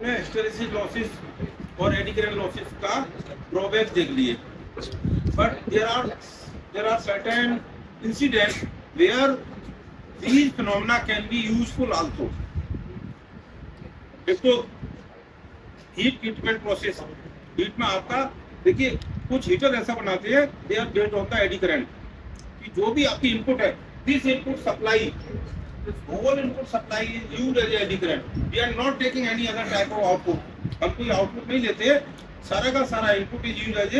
आपने hysteresis losses और eddy current losses का ड्रॉबैक देख लिए, but there are certain incident where these phenomena can be useful also. एक तो हीट ट्रीटमेंट प्रोसेस, हीट में आपका देखिए कुछ हीटर ऐसा बनाते हैं they are based on the eddy current कि जो भी आपकी इनपुट है, this input supply, this whole input supply is used as eddy current, we are not taking any other type of output, हम कोई आउटपुट नहीं लेते, सारा का सारा input is used as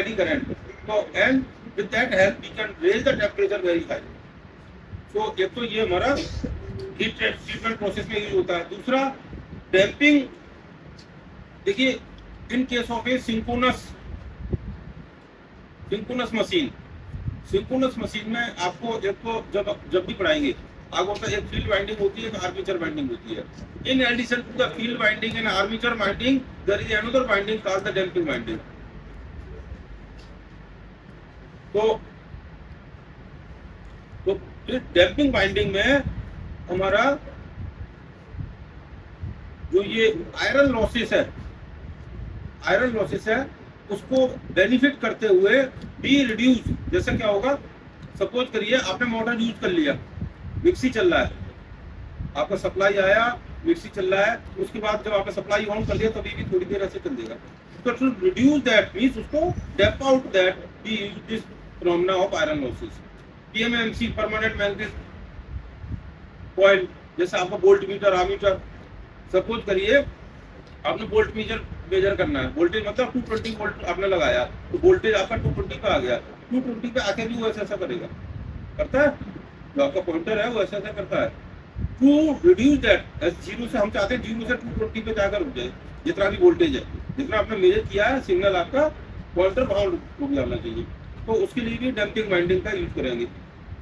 eddy current. तो and with that help we can raise the temperature very high. तो एक तो ये हमारा हीट ट्रीटमेंट प्रोसेस में यूज होता है। दूसरा डैम्पिंग, देखिए in case of a synchronous machine, synchronous machine में आपको एक तो जब भी पढ़ाएंगे आपको होता है एक फील्ड वाइंडिंग होती है, एक आर्मेचर वाइंडिंग होती है। In addition to the field winding and armature winding there is another winding called the damping winding. तो इस डैम्पिंग वाइंडिंग में हमारा जो ये आयरन लॉसेस है उसको बेनिफिट करते हुए बी रिड्यूस। जैसे क्या होगा, सपोज करिए आपने मोटर यूज कर लिया, मिक्सी चल रहा है, आपका सप्लाई आया, मिक्सी चल रहा है, उसके बाद जब आपने सप्लाई ऑन कर लिया तभी भी थोड़ी देर ऐसे चल देगा। तो टू रिड्यूस दैट मींस उसको damp out that we use this phenomena of iron losses. PMMC permanent magnetic coil, जैसे आपका वोल्ट मीटर, आमीटर, सपोज करिए आपने वोल्ट मेजर करना है, वोल्टेज मतलब 220 वोल्ट आपने लगाया तो वोल्टेज आपका 220 पे आ गया, 220 पे आके भी वो ऐसा करेगा, करता है, जो आपका पॉइंटर है वो ऐसा करता है। टू रिड्यूस दैट जीरो से, हम चाहते हैं जीरो से 220 पे जाकर रुक जाए, जितना भी वोल्टेज है, जितना आपने मेजर किया है सिग्नल आपका पॉइंटर वहां रुक जाना चाहिए। तो उसके लिए भी डैम्पिंग वाइंडिंग का यूज करेंगे,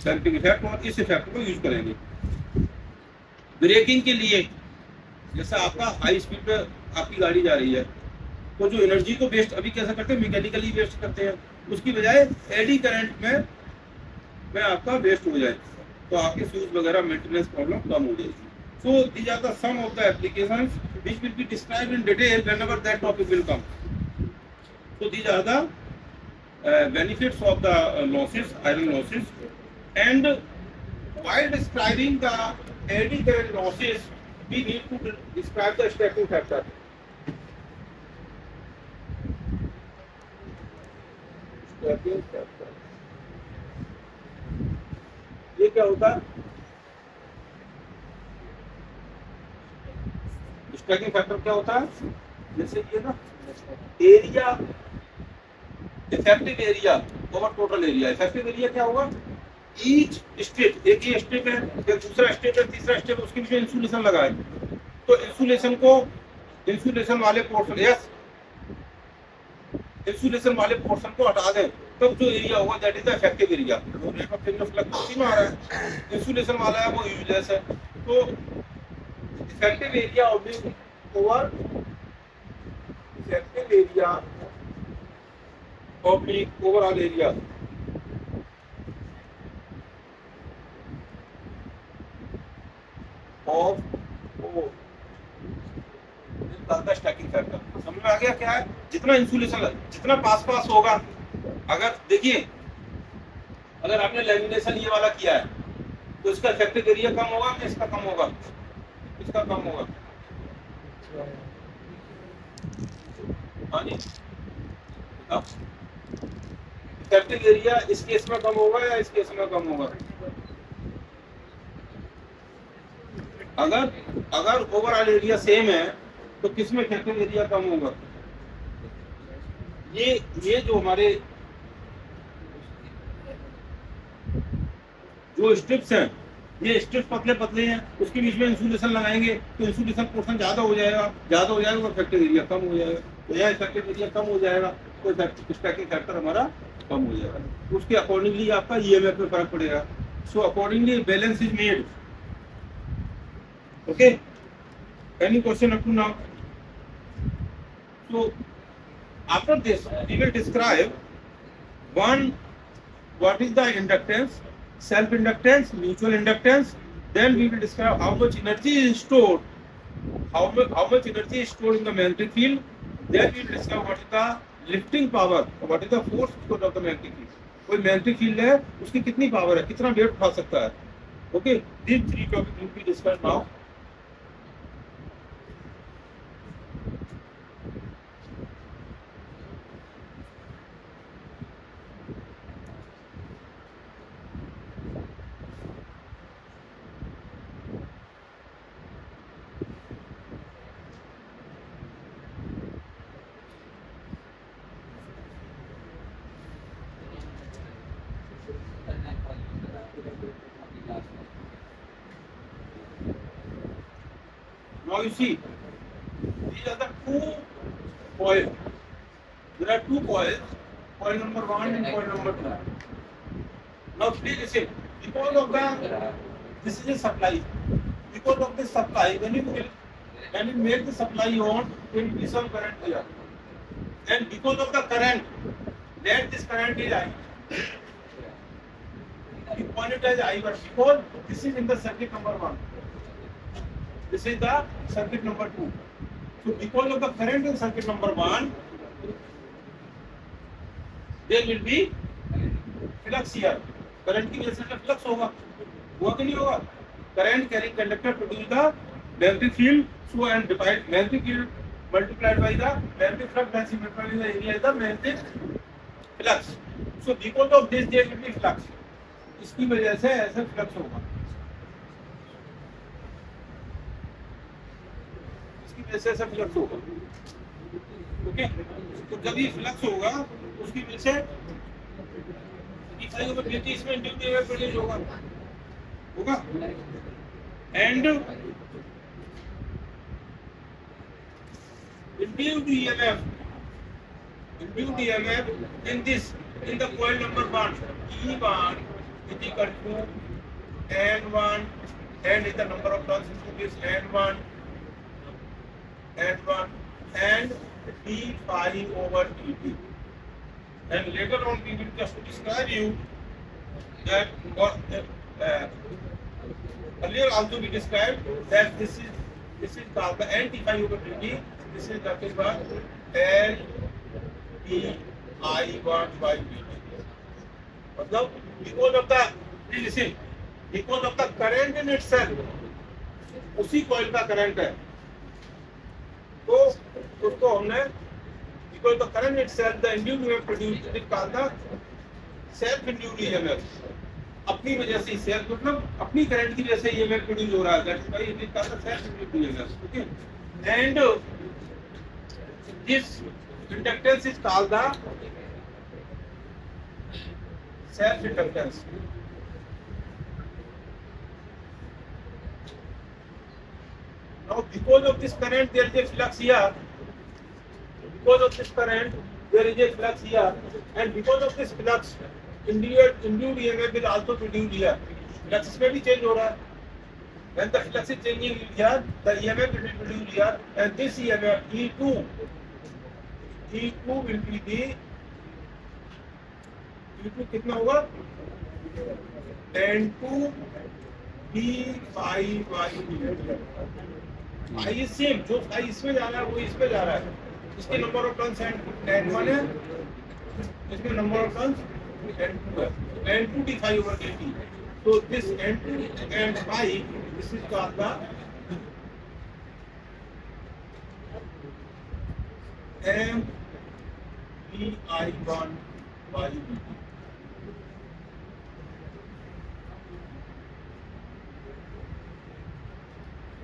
डैम्पिंग इफेक्ट, और इस इफेक्ट को यूज करेंगे। ब्रेकिंग के लिए, जैसे आपका हाई स्पीड पे आपकी गाड़ी जा रही है तो जो एनर्जी को वेस्ट अभी कैसे करते हैं, मैकेनिकली वेस्ट करते हैं, उसकी बजाय एडी करंट में आपका वेस्ट हो जाए तो आपके फ्यूज वगैरह मेंटेनेंस प्रॉब्लम कम हो जाएगी। So these are the some of the applications which will be described in detail whenever that topic will come. So these are the benefits of the losses, iron losses, and while describing the eddy current losses we need to describe the stacking factor. Stacking factor ये क्या होता है? Stacking factor क्या होता है? जैसे ये ना area, effective area over total area. Effective area क्या होगा? ईच स्टेप, एक ही स्टेप है, एक दूसरा स्टेप है, तीसरा स्टेप, उसके बीच में इंसुलेशन लगा है, तो इंसुलेशन वाले पोर्शन, यस, इंसुलेशन वाले पोर्शन को हटा दें तब जो एरिया होगा that is the effective area. Rate of change of flux उसी में आ रहा है, इंसुलेशन वाला है वो यूजलेस है। तो effective area over effective area oblique overall area of stacking factor. समझ में आ गया क्या है? जितना इंसुलेशन, जितना पास होगा, अगर देखिए अगर आपने लैमिनेशन ये वाला किया है तो इसका इफेक्टिव एरिया कम होगा कि इसका कम होगा? इसका कम होगा। हाँ जी, इफेक्टिव एरिया इस केस में कम होगा या इस केस में कम होगा? अगर ओवरऑल एरिया सेम है तो किस में इफेक्टिव एरिया कम होगा? ये जो हमारे जो स्ट्रिप्स हैं, ये स्ट्रिप्स पतले हैं, उसके बीच में इंसुलेशन लगाएंगे तो इंसुलेशन पोर्शन ज्यादा हो जाएगा तो इफेक्टिव एरिया कम हो जाएगा। तो यह इफेक्टिव एरिया कम हो जाएगा तो स्टैकिंग फैक्टर हमारा कम हो जाएगा। उसके अकॉर्डिंगली आपका ईएमएफ में फर्क पड़ेगा। So accordingly balance is made. Okay, any question up to now? So after this we will describe one, what is the inductance, self inductance, mutual inductance, then we will describe how much energy is stored how much energy is stored in the magnetic field. Then we will discover what is the lifting power, what is the force because of the magnetic field. कोई magnetic field है, उसकी कितनी power है, कितना weight उठा सकता है. Okay, these three topics will be discussed now. Now you see, these are the two coils. There are two coils, coil number 1 and coil number 2. Now please listen, because of the, this is a supply. Because of the supply, when you make the supply on, there will be some current here. And because of the current, let this current is I. You call it as I1 because this is in the circuit number 1. This is the circuit number 2. So because of the current in circuit number 1, there will be flux here. Current की वजह से flux होगा, हुआ कि नहीं होगा? Current carrying conductor produce the magnetic field, so and divide magnetic field multiplied by the magnetic flux multiplied by the area is the magnetic flux. So because of this there will be flux. इसकी वजह से ऐसा flux होगा, इसकी वजह से ऐसा flux होगा. ओके, तो जब ये फ्लक्स होगा उसकी वजह से dt इसमें इंड्यूस्ड ईएमएफ प्रोड्यूस होगा and induced EMF in the coil number 1, E1 is equal to N1, N is the number of turns into this N1 and d phi over dt. And later on we will just describe you that earlier also we described that this is called the N d phi over dt. This is nothing but L d I1 by dt. मतलब because of the, listen, because of the current in itself, उसी coil का current है, तो उसको हमने because the current itself the induced EMF produced is called the self induced EMF. अपनी वजह से self मतलब अपनी करंट की वजह से EMF प्रोड्यूस हो रहा है, that's why it is called the self induced EMF. Okay, and this inductance is called the self inductance. Now because of this current there is a flux here. Because of this current there is a flux here, and because of this flux induced EMF will also produce here. Flux इसमें भी change हो रहा है. When the flux is changing here, the EMF will be produced here, and this EMF E2 will be the E2 कितना होगा? N2 d phi by dt. I is same, जो phi इसमें जा रहा है वो इसमें जा रहा है. इसके नंबर ऑफ टर्न्स N1 है, इसमें नंबर ऑफ टर्न्स N2 है. N2 d phi over dt. So this N2 and phi, this is called the M d I1 by dt.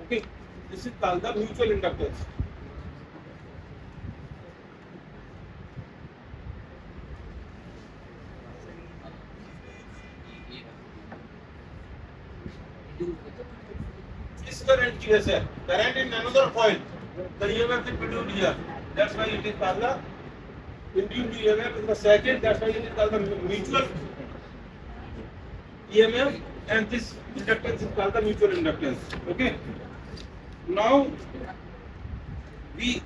Okay, this is called the mutual inductance. इस current की वजह से current in another coil, the EMF is produced here. That's why it is called the induced EMF in the second. That's why it is called the mutual EMF, and this inductance is called the mutual inductance. Okay. Now we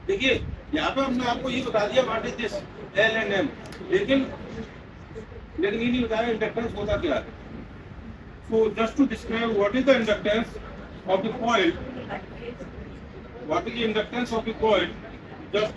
देखिए यहाँ पे हमने आपको ये बता दिया what is this L and M, लेकिन ये नहीं बताया इंडक्टेंस होता क्या है. So just to describe what is the inductance of the coil, What is the inductance of the coil? Just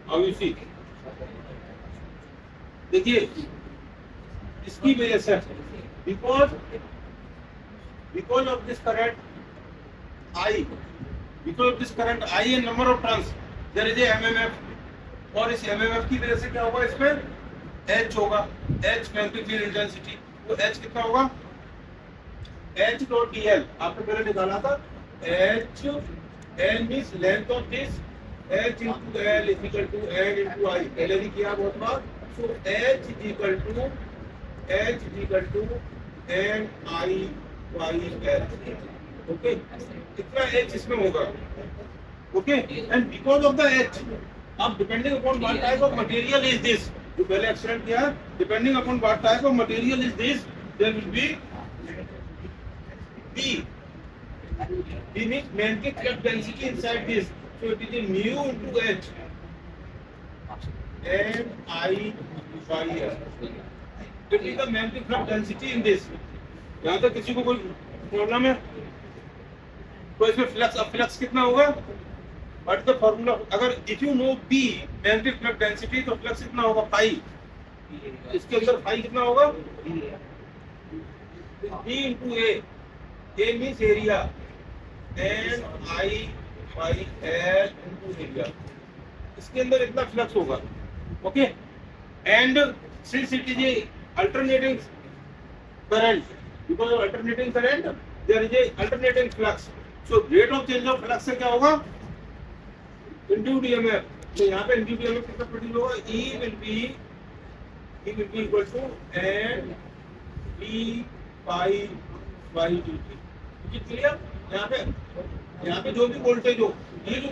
how you see? देखिए इसकी वजह से because of this current I, because of this current I and number of turns there is a MMF और इस MMF की वजह से क्या होगा इसमें H होगा H मैग्नेटिक फील्ड इंटेंसिटी वो H कितना होगा H डॉट dl आपने पहले निकाला था H L means length of this H into L is equal to N into I पहले भी किया बहुत बार so H is equal to N I Y L okay कितना H इसमें होगा okay and because of the H अब depending upon what type of material is this जो पहले एक्सप्लेन किया depending upon what type of material is this there will be B means magnetic flux density inside this so it is a mu into H N I Y L it is the magnetic flux density in this यहाँ तक किसी को कोई problem है तो इसमें flux कितना होगा व्हाट द फार्मूला अगर if you know B magnetic flux density तो फ्लक्स कितना होगा पाई इसके अंदर पाई कितना होगा B into A means area एन आई वाई एल इनटू एरिया इसके अंदर इतना फ्लक्स होगा okay and since it is a alternating current because of alternating current there is a alternating flux so rate of change of flux से क्या होगा induced EMF तो यहाँ पे induced EMF कितना प्रोड्यूस होगा E will be equal to N D pi by dt ठीक है क्लियर यहाँ पे जो भी वोल्टेज हो ये जो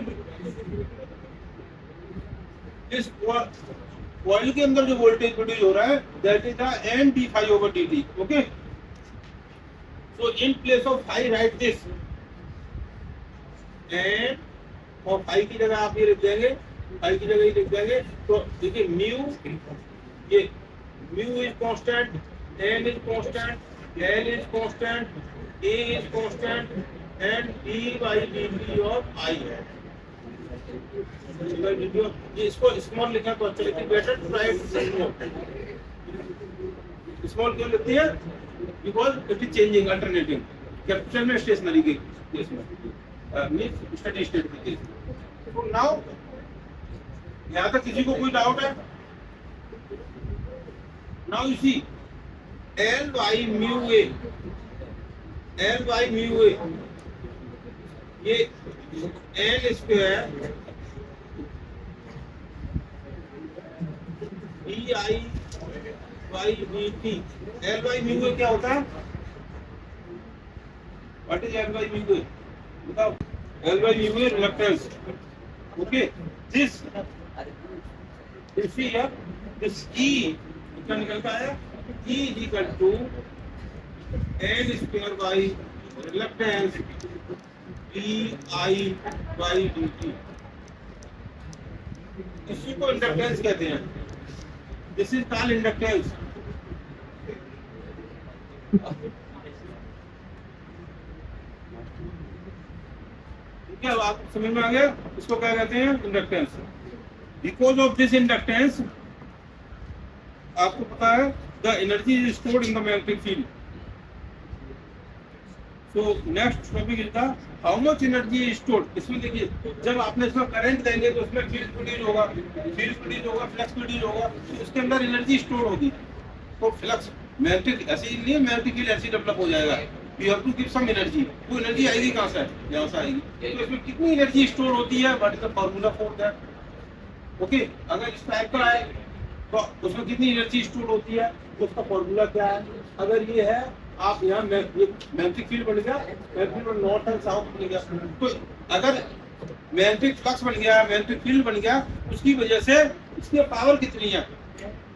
इस कॉइल के अंदर जो वोल्टेज प्रोड्यूस हो रहा है that is the N d phi over dt okay So in place of phi write this and और phi की जगह आप ये लिख देंगे phi की जगह ये लिख देंगे तो देखिए mu ये mu is constant n is constant l is constant a is constant and d by dt of I है ये इसको स्मॉल लिखा तो अच्छा लेकिन बेटर टू राइट स्मॉल क्यों लिखती है because it is changing alternating capital में स्टेशनरी के केस में मींस स्टडी स्टेट के केस तो नाउ यहां तक किसी को कोई डाउट है now you see L by mu a ये L square d I by dt L by mu a क्या होता है what is L by mu a बताओ L by mu a reluctance okay this you see here this E कितना निकलता है E is equal to N square by reluctance d I by dt इसी को inductance कहते हैं this is called inductance ठीक है अब आप समझ में आ गया इसको क्या कहते हैं inductance because of this inductance आपको पता है the energy is stored in the magnetic field so next topic is the how much energy is stored इसमें देखिए जब आपने इसमें करंट देंगे तो उसमें फील्ड प्रोड्यूस होगा फ्लक्स प्रोड्यूस होगा तो उसके अंदर एनर्जी स्टोर होगी तो फ्लक्स मैग्नेटिक ऐसे ही नहीं मैग्नेटिक फील्ड ऐसे डेवलप हो जाएगा you have to give some energy वो एनर्जी आएगी कहां से यहां से आएगी तो इसमें कितनी एनर्जी स्टोर होती है what is the formula for that okay अगर इस टाइप का है तो उसमें कितनी एनर्जी स्टोर होती है उसका फार्मूला क्या है अगर ये है आप यहाँ मैग्नेटिक फील्ड बन गया, magnetic field north and south बन गया। तो अगर मैग्नेटिक फ्लक्स बन गया, मैग्नेटिक फील्ड बन गया, उसकी वजह से इसकी पावर कितनी है,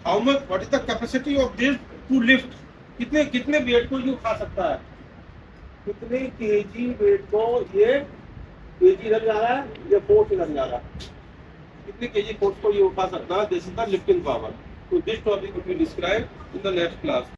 how much, what is the capacity of this to lift, कितने कितने वेट को ये उठा सकता है, कितने केजी वेट को ये केजी लग जा रहा है, ये फोर्स लग जा रहा है, कितने केजी फोर्स को ये उठा सकता है, this is the lifting power. तो this topic will be described in the next class.